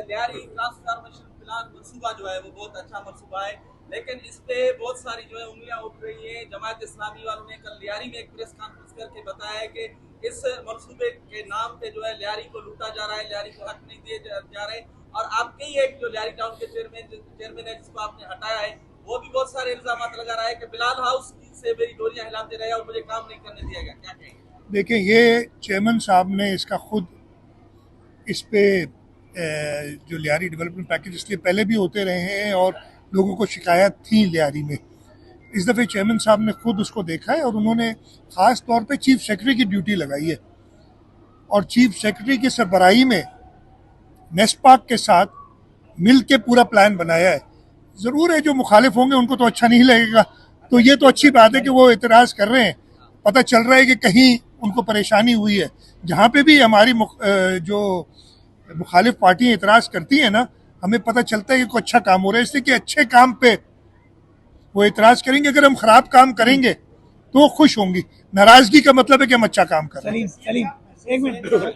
Lyari transformation plan मनसूबा जो है वो बहुत अच्छा मनसूबा है, लेकिन इस पे बहुत सारी जो है उंगलियां उठ रही है। जमात इस्लामी वालों ने कल लियारी में एक प्रेस कॉन्फ्रेंस करके बताया है कि इस मनसूबे के नाम पे जो है लियारी को लूटा जा रहा है, लियारी को हक नहीं दिए जा रहे। और आपके ही एक जो लियारी टाउन के चेयरमैन है जिसको आपने हटाया है, वो भी बहुत सारे इल्जाम लगा रहा है कि बिलाल हाउस से मेरी डोरियां हिलाते रहे और मुझे काम नहीं करने दिया गया। क्या कहेंगे? देखिए, ये चेयरमैन साहब ने इसका खुद इस पे जो लियारी डेवलपमेंट पैकेज इसलिए पहले भी होते रहे हैं और लोगों को शिकायत थी लियारी में। इस दफ़े चेयरमैन साहब ने खुद उसको देखा है और उन्होंने ख़ास तौर पे चीफ सेक्रेटरी की ड्यूटी लगाई है और चीफ सेक्रेटरी की सरबराही में नेस्पाक के साथ मिल के पूरा प्लान बनाया है। ज़रूर है जो मुखालिफ होंगे उनको तो अच्छा नहीं लगेगा, तो ये तो अच्छी बात है कि वो एतराज़ कर रहे हैं। पता चल रहा है कि कहीं उनको परेशानी हुई है। जहाँ पे भी हमारी जो मुखालिफ पार्टियाँ एतराज़ करती हैं ना, हमें पता चलता है कि कोई अच्छा काम हो रहा है, इसलिए कि अच्छे काम पे वो एतराज़ करेंगे। अगर हम ख़राब काम करेंगे तो वो खुश होंगी। नाराज़गी का मतलब है कि हम अच्छा काम कर रहे हैं। सलीम, एक मिनट।